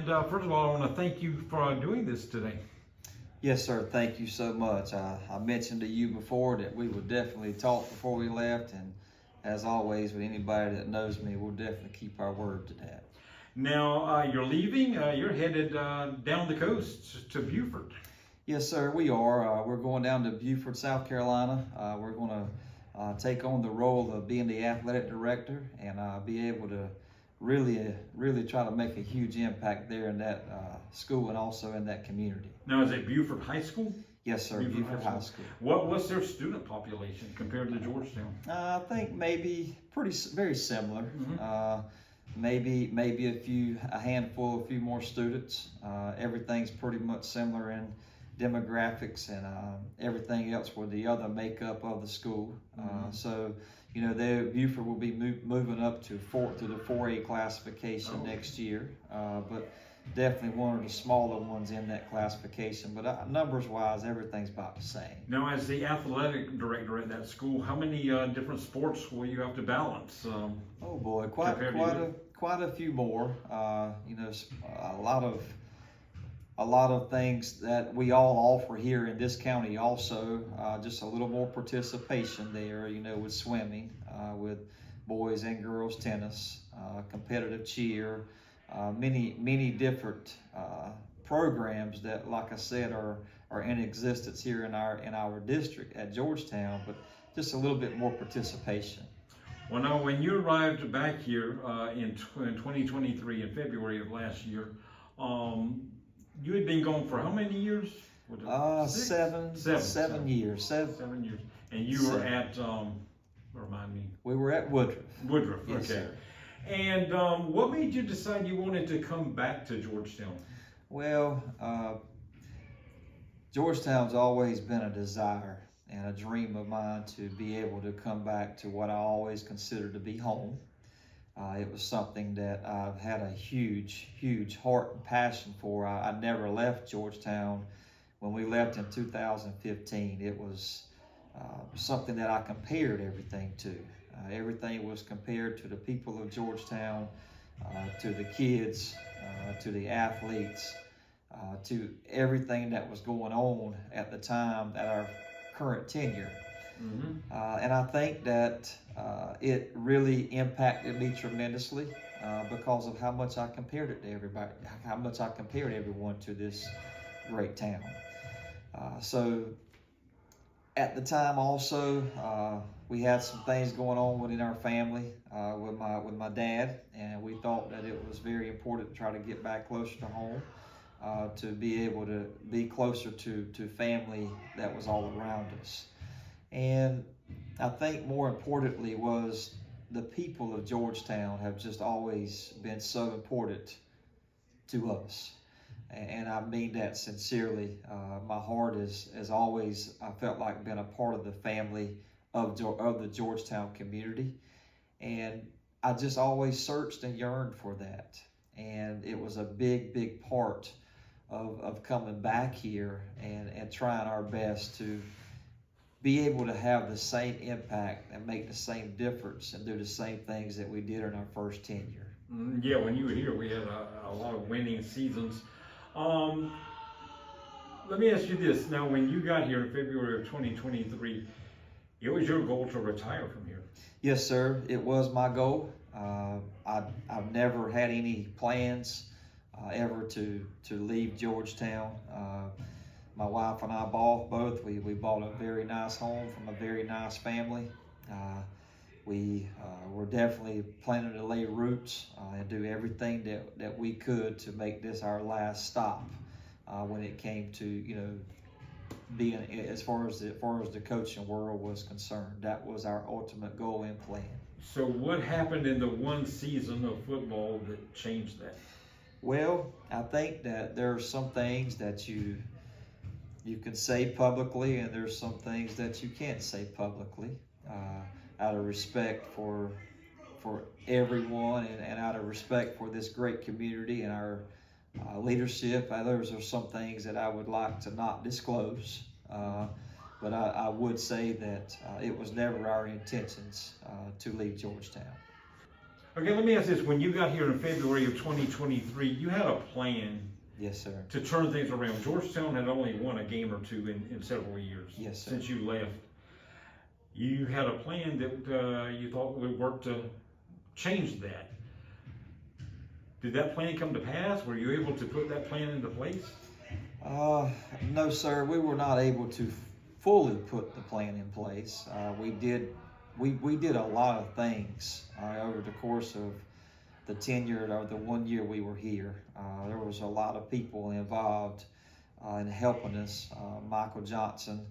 And first of all, I want to thank you for doing this today. Yes, sir. Thank you so much. I mentioned to you before that we would definitely talk before we left, and as always, with anybody that knows me, we'll definitely keep our word to that. Now, you're leaving. You're headed down the coast to Buford. Yes, sir. We are. We're going down to Buford, South Carolina. We're going to take on the role of being the athletic director and be able to really try to make a huge impact there in that school and also in that community. Now, is it Buford High School? Yes, sir. Buford High School. What's their student population compared to Georgetown? I think maybe very similar. Maybe a handful, a few more students. Everything's pretty much similar in demographics and everything else with the other makeup of the school. So, you know, Buford will be moving up to the 4A classification next year, but definitely one of the smaller ones in that classification. But numbers-wise, everything's about the same. Now, as the athletic director at that school, how many different sports will you have to balance? Oh boy, quite a few more. You know, a lot of things that we all offer here in this county also, just a little more participation there, you know, with swimming, with boys and girls tennis, competitive cheer, many different programs that, like I said, are in existence here in our district at Georgetown, but just a little bit more participation. Well, now, when you arrived back here in 2023, in February of last year, you had been gone for how many years? Seven years. 7 years. And you were at, remind me. We were at Woodruff. Woodruff, yes, okay. Sir. And what made you decide you wanted to come back to Georgetown? Well, Georgetown's always been a desire and a dream of mine to be able to come back to what I always considered to be home. It was something that I've had a huge heart and passion for. I never left Georgetown. When we left in 2015, it was something that I compared everything to. Everything was compared to the people of Georgetown, to the kids, to the athletes, to everything that was going on at the time at our current tenure. And I think that it really impacted me tremendously because of how much I compared it to everybody, how much I compared everyone to this great town. So at the time also, we had some things going on within our family with my dad, and we thought that it was very important to try to get back closer to home, to be able to be closer to family that was all around us. And I think more importantly was the people of Georgetown have just always been so important to us. And I mean that sincerely. My heart has always, I felt like, been a part of the family of the Georgetown community. And I just always searched and yearned for that. And it was a big part of coming back here and trying our best to be able to have the same impact and make the same difference and do the same things that we did in our first tenure. Yeah, when you were here, we had a lot of winning seasons. Let me ask you this. Now, when you got here in February of 2023, it was your goal to retire from here. Yes, sir. It was my goal. I've never had any plans ever to leave Georgetown. My wife and I we bought a very nice home from a very nice family. We were definitely planning to lay roots and do everything that we could to make this our last stop when it came to, you know, being as far as the coaching world was concerned. That was our ultimate goal and plan. So what happened in the one season of football that changed that? Well, I think that there are some things that you can say publicly, and there's some things that you can't say publicly, out of respect for everyone and out of respect for this great community and our leadership. Those are some things that I would like to not disclose, but I would say that it was never our intentions to leave Georgetown. Okay, let me ask this. When you got here in February of 2023, you had a plan Yes, sir. to turn things around. Georgetown had only won a game or two in several years Yes, sir. since you left. You had a plan that you thought would work to change that. Did that plan come to pass? Were you able to put that plan into place? No, sir. We were not able to fully put the plan in place. We did a lot of things over the course of the tenure or the 1 year we were here. There was a lot of people involved in helping us. Michael Johnson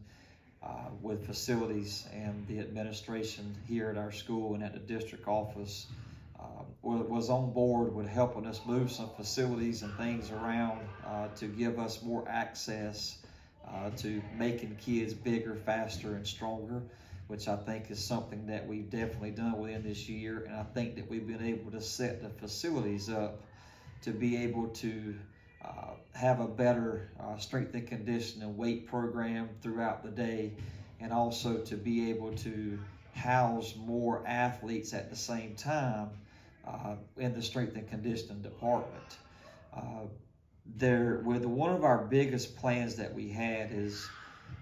with facilities and the administration here at our school and at the district office was on board with helping us move some facilities and things around to give us more access to making kids bigger, faster, and stronger, which I think is something that we've definitely done within this year. And I think that we've been able to set the facilities up to be able to have a better strength and conditioning and weight program throughout the day, and also to be able to house more athletes at the same time in the strength and conditioning department. One of our biggest plans that we had is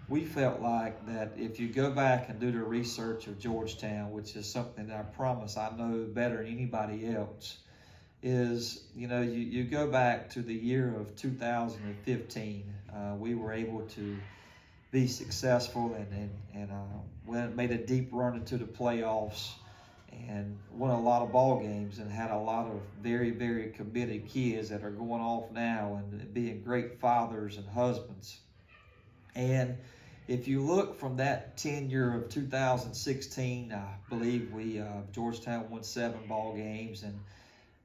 we felt like that if you go back and do the research of Georgetown, which is something that I promise I know better than anybody else, is, you go back to the year of 2015, we were able to be successful and made a deep run into the playoffs and won a lot of ball games and had a lot of very, very committed kids that are going off now and being great fathers and husbands. And if you look from that tenure of 2016, I believe Georgetown won 7 ball games,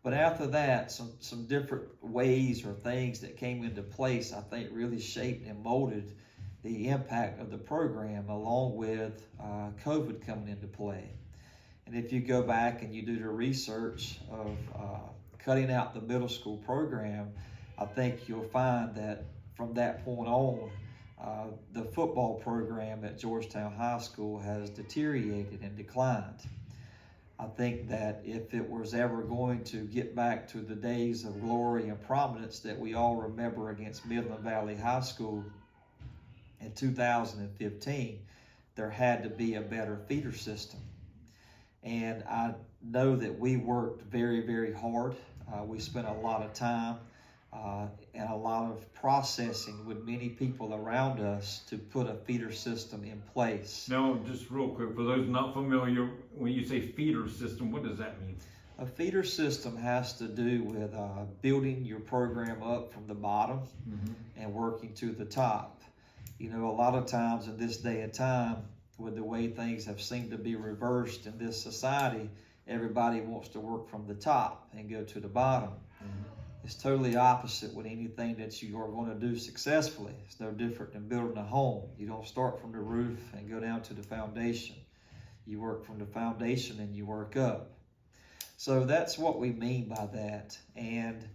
but after that, some different ways or things that came into place, I think really shaped and molded the impact of the program, along with COVID coming into play. And if you go back and you do the research of cutting out the middle school program, I think you'll find that from that point on, the football program at Georgetown High School has deteriorated and declined. I think that if it was ever going to get back to the days of glory and prominence that we all remember against Midland Valley High School in 2015, there had to be a better feeder system. And I know that we worked very, very hard. We spent a lot of time and a lot of processing with many people around us to put a feeder system in place. Now, just real quick, for those not familiar, when you say feeder system, what does that mean? A feeder system has to do with building your program up from the bottom and working to the top. A lot of times in this day and time, with the way things have seemed to be reversed in this society, everybody wants to work from the top and go to the bottom. It's totally opposite with anything that you are going to do successfully. It's no different than building a home. You don't start from the roof and go down to the foundation. You work from the foundation and you work up. So that's what we mean by that. And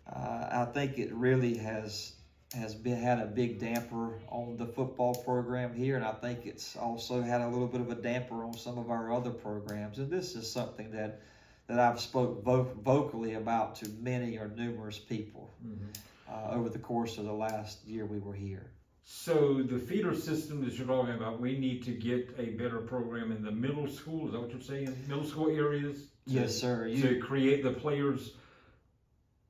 I think it really has had a big damper on the football program here, and I think it's also had a little bit of a damper on some of our other programs. And this is something that I've spoke vocally about to many or numerous people over the course of the last year we were here. So the feeder system that you're talking about, we need to get a better program in the middle school. Is that what you're saying? Middle school areas? Yes, sir. To create the players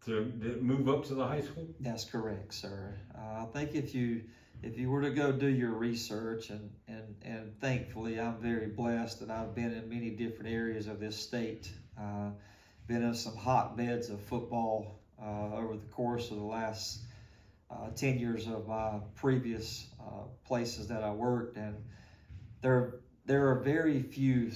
to move up to the high school? That's correct, sir. I think if you were to go do your research, and thankfully I'm very blessed that I've been in many different areas of this state, been in some hotbeds of football over the course of the last 10 years of my previous places that I worked, and there are very few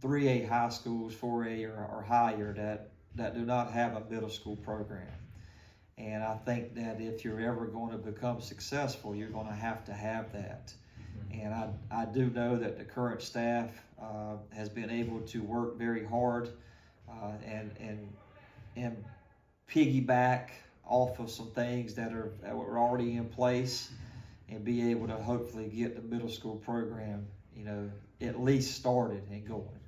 3A high schools, 4A or higher that do not have a middle school program. And I think that if you're ever going to become successful, you're going to have that. And I do know that the current staff has been able to work very hard and piggyback off of some things that were already in place, and be able to hopefully get the middle school program, at least started and going.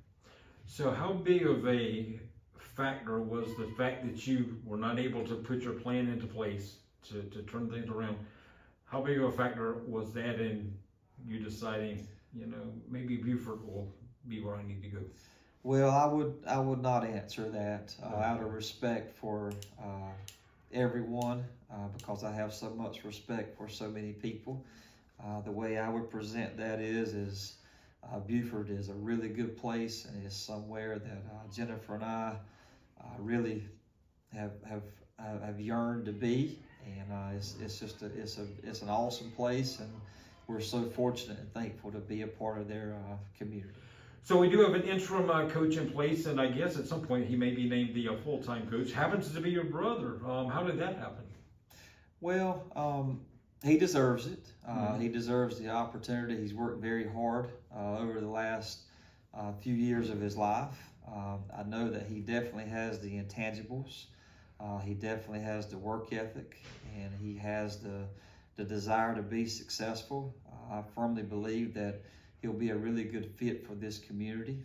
So how big of a factor was the fact that you were not able to put your plan into place to turn things around? How big of a factor was that in you deciding, maybe Buford will be where I need to go? Well, I would not answer that out of respect for everyone, because I have so much respect for so many people. The way I would present that is Buford is a really good place, and it's somewhere that Jennifer and I really have yearned to be, and it's just it's an awesome place, and we're so fortunate and thankful to be a part of their community. So we do have an interim coach in place, and I guess at some point he may be named the full-time coach. Happens to be your brother. How did that happen? Well, he deserves it. He deserves the opportunity. He's worked very hard over the last few years of his life. I know that he definitely has the intangibles. He definitely has the work ethic, and he has the desire to be successful. I firmly believe that he'll be a really good fit for this community.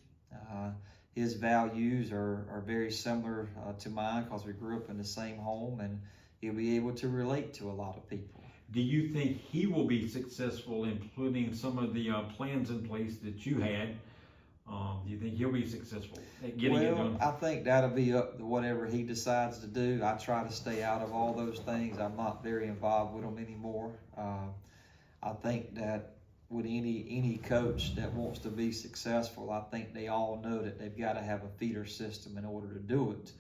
His values are very similar to mine because we grew up in the same home, and he'll be able to relate to a lot of people. Do you think he will be successful in putting some of the plans in place that you had? Do you think he'll be successful at getting it done? I think that'll be up to whatever he decides to do. I try to stay out of all those things. I'm not very involved with them anymore. I think that with any coach that wants to be successful, I think they all know that they've got to have a feeder system in order to do it.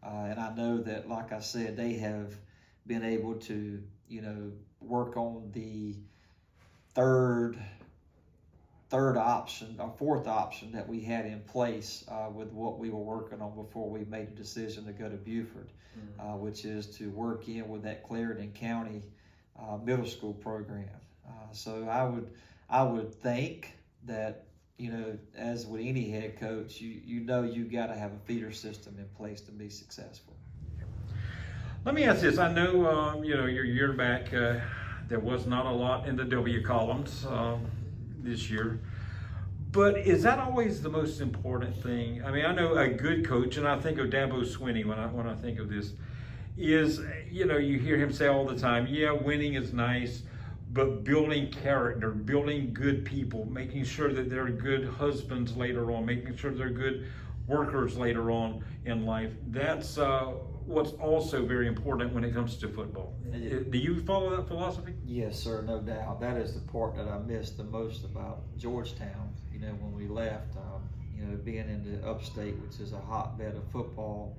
And I know that, like I said, they have been able to, work on the third option or fourth option that we had in place with what we were working on before we made the decision to go to Buford, which is to work in with that Clarendon County middle school program. So I would think that, as with any head coach, you got to have a feeder system in place to be successful. Let me ask this. I know, your year back, there was not a lot in the W columns this year, but is that always the most important thing? I mean, I know a good coach, and I think of Dabo Swinney when I think of this, is, you hear him say all the time, yeah, winning is nice, but building character, building good people, making sure that they're good husbands later on, making sure they're good workers later on in life. That's what's also very important when it comes to football. Do you follow that philosophy? Yes, sir, no doubt. That is the part that I missed the most about Georgetown. When we left, being in the upstate, which is a hotbed of football,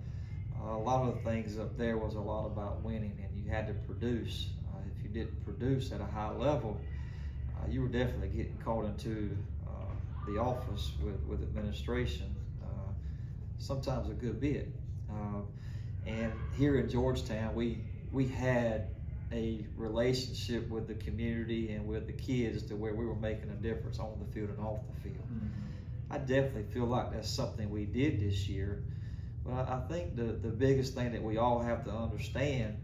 a lot of the things up there was a lot about winning, and you had to produce. If you didn't produce at a high level, you were definitely getting called into the office with administration, sometimes a good bit. And here in Georgetown, we had a relationship with the community and with the kids to where we were making a difference on the field and off the field. I definitely feel like that's something we did this year. But I think the biggest thing that we all have to understand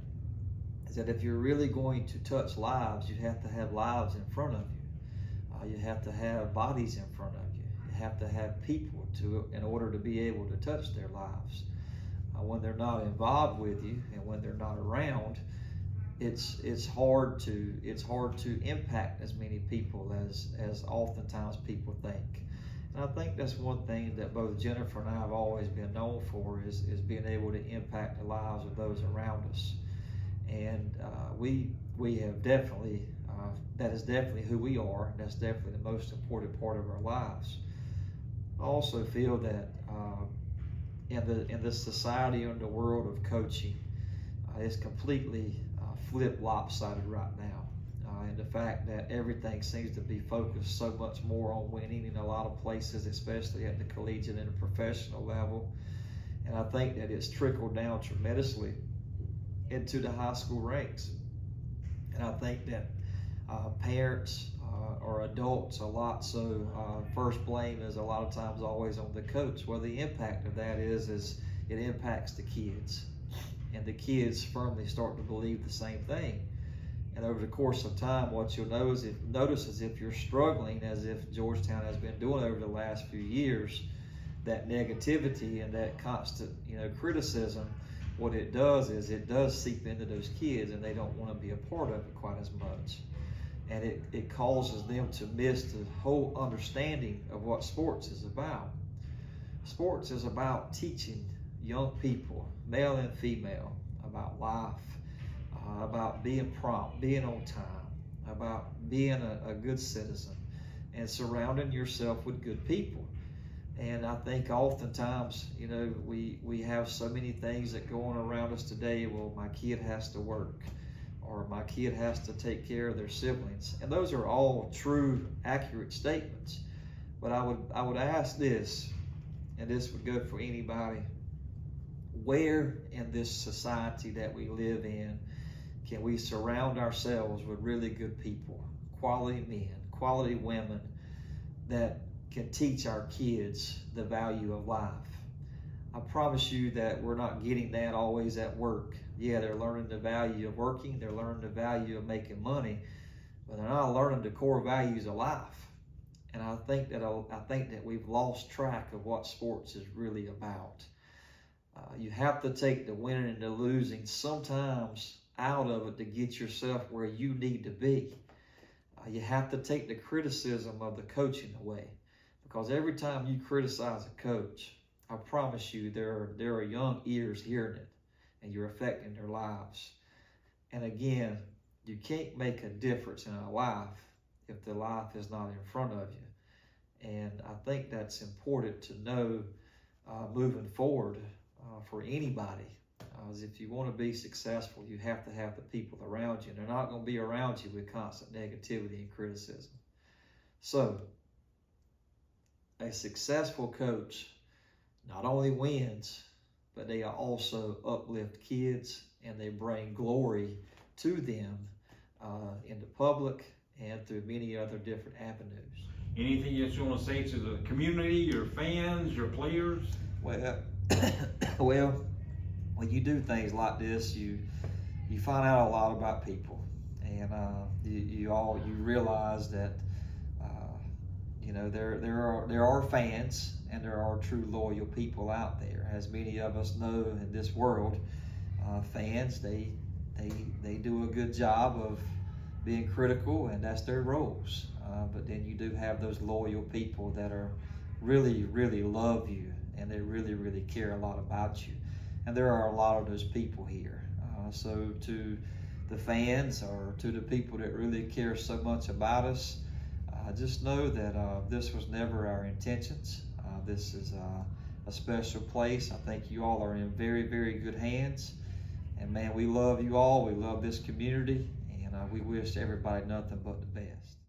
is that if you're really going to touch lives, you have to have lives in front of you. You have to have bodies in front of you. You have to have people in order to be able to touch their lives. When they're not involved with you and when they're not around, it's hard to impact as many people as oftentimes people think. And I think that's one thing that both Jennifer and I have always been known for is being able to impact the lives of those around us. And we have definitely, that is definitely who we are, and that's definitely the most important part of our lives. I also feel that in the society and the world of coaching, it's completely lopsided right now. And the fact that everything seems to be focused so much more on winning in a lot of places, especially at the collegiate and the professional level. And I think that it's trickled down tremendously into the high school ranks. And I think that parents or adults a lot first blame is a lot of times always on the coach. Well, the impact of that is it impacts the kids. And the kids firmly start to believe the same thing. And over the course of time, what you'll notice is if you're struggling, as if Georgetown has been doing over the last few years, that negativity and that constant, criticism, what it does is it does seep into those kids, and they don't want to be a part of it quite as much. And it causes them to miss the whole understanding of what sports is about. Sports is about teaching young people, male and female, about life, about being prompt, being on time, about being a good citizen, and surrounding yourself with good people. And I think oftentimes, we have so many things that go on around us today. Well, my kid has to work, or my kid has to take care of their siblings. And those are all true, accurate statements. But I would ask this, and this would go for anybody: where in this society that we live in can we surround ourselves with really good people, quality men, quality women, that can teach our kids the value of life? I promise you that we're not getting that always at work. Yeah, they're learning the value of working, they're learning the value of making money, but they're not learning the core values of life. And I think that we've lost track of what sports is really about. You have to take the winning and the losing sometimes out of it to get yourself where you need to be. You have to take the criticism of the coaching away, because every time you criticize a coach, I promise you there are young ears hearing it, and you're affecting their lives. And again, you can't make a difference in a life if the life is not in front of you. And I think that's important to know moving forward for anybody. If you want to be successful, you have to have the people around you. And they're not going to be around you with constant negativity and criticism. So, a successful coach not only wins, but they also uplift kids, and they bring glory to them in the public and through many other different avenues. Anything that you want to say to the community, your fans, your players? Well, when you do things like this, you find out a lot about people, and you realize that there are fans, and there are true loyal people out there. As many of us know in this world, fans they do a good job of being critical, and that's their roles. But then you do have those loyal people that are really love you, and they really care a lot about you. And there are a lot of those people here. So to the fans, or to the people that really care so much about us, just know that this was never our intentions. This is a special place. I think you all are in very good hands. And man, we love you all. We love this community, and we wish everybody nothing but the best.